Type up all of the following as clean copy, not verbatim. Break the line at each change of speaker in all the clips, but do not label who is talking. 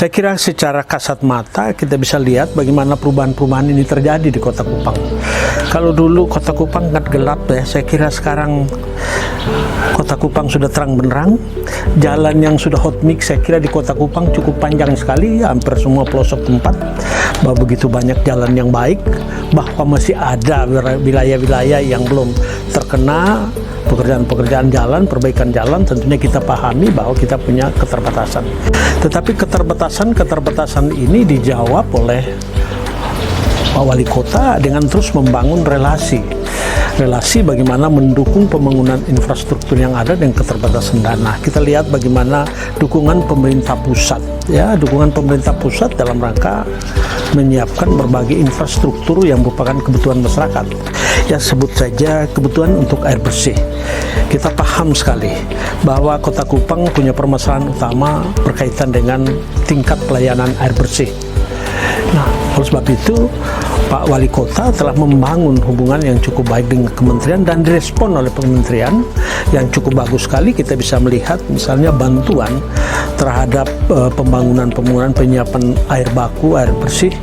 Saya kira secara kasat mata kita bisa lihat bagaimana perubahan-perubahan ini terjadi di Kota Kupang. Kalau dulu Kota Kupang sangat gelap ya, saya kira sekarang Kota Kupang sudah terang benderang. Jalan yang sudah hot mix saya kira di Kota Kupang cukup panjang sekali, hampir semua pelosok tempat. Bahwa begitu banyak jalan yang baik, bahwa masih ada wilayah-wilayah yang belum terkena pekerjaan-pekerjaan jalan, perbaikan jalan, tentunya kita pahami bahwa kita punya keterbatasan. Tetapi keterbatasan ini dijawab oleh Pak Wali Kota dengan terus membangun relasi bagaimana mendukung pembangunan infrastruktur yang ada dengan keterbatasan dana. Kita lihat bagaimana dukungan pemerintah pusat, ya, dukungan pemerintah pusat dalam rangka menyiapkan berbagai infrastruktur yang merupakan kebutuhan masyarakat. Ya, sebut saja kebutuhan untuk air bersih. Kita paham sekali bahwa Kota Kupang punya permasalahan utama berkaitan dengan tingkat pelayanan air bersih. Nah, oleh sebab itu Pak Wali Kota telah membangun hubungan yang cukup baik dengan kementerian dan direspon oleh kementerian yang cukup bagus sekali. Kita bisa melihat misalnya bantuan terhadap pembangunan penyiapan air baku, air bersih,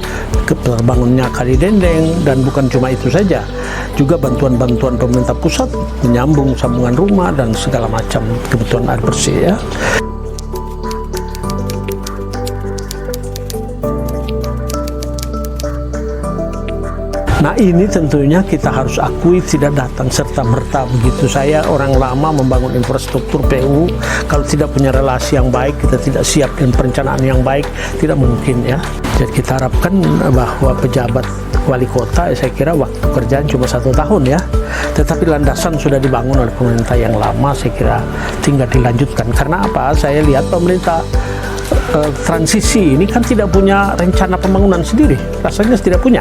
terbangunnya kali dendeng, dan bukan cuma itu saja, juga bantuan-bantuan pemerintah pusat menyambung sambungan rumah dan segala macam kebutuhan air bersih, ya. Nah, ini tentunya kita harus akui tidak datang serta-merta begitu. Saya orang lama membangun infrastruktur PU, kalau tidak punya relasi yang baik, kita tidak siap dengan perencanaan yang baik, tidak mungkin, ya. Jadi kita harapkan bahwa pejabat wali kota, saya kira waktu kerjaan cuma 1 tahun, ya. Tetapi landasan sudah dibangun oleh pemerintah yang lama, saya kira tinggal dilanjutkan. Karena apa? Saya lihat pemerintah transisi ini kan tidak punya rencana pembangunan sendiri, rasanya tidak punya.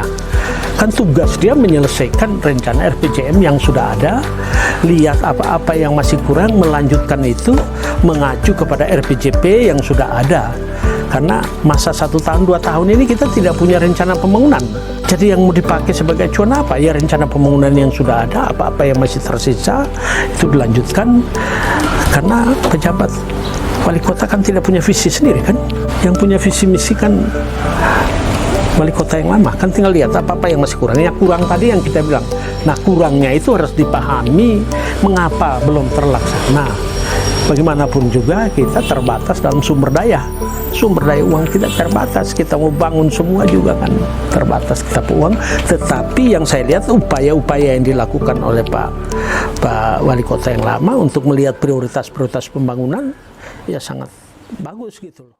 Kan tugas dia menyelesaikan rencana RPJM yang sudah ada, lihat apa-apa yang masih kurang, melanjutkan itu, mengacu kepada RPJP yang sudah ada. Karena masa 1 tahun, 2 tahun ini kita tidak punya rencana pembangunan. Jadi yang mau dipakai sebagai acuan apa? Ya rencana pembangunan yang sudah ada, apa-apa yang masih tersisa, itu dilanjutkan. Karena pejabat wali kota kan tidak punya visi sendiri kan. Yang punya visi misi kan wali kota yang lama, kan tinggal lihat apa-apa yang masih kurang. Yang kurang tadi yang kita bilang, nah kurangnya itu harus dipahami mengapa belum terlaksana. Bagaimanapun juga kita terbatas dalam sumber daya uang kita terbatas, kita mau bangun semua juga kan terbatas kita uang. Tetapi yang saya lihat upaya-upaya yang dilakukan oleh Pak Wali Kota yang lama untuk melihat prioritas-prioritas pembangunan ya sangat bagus gitu loh.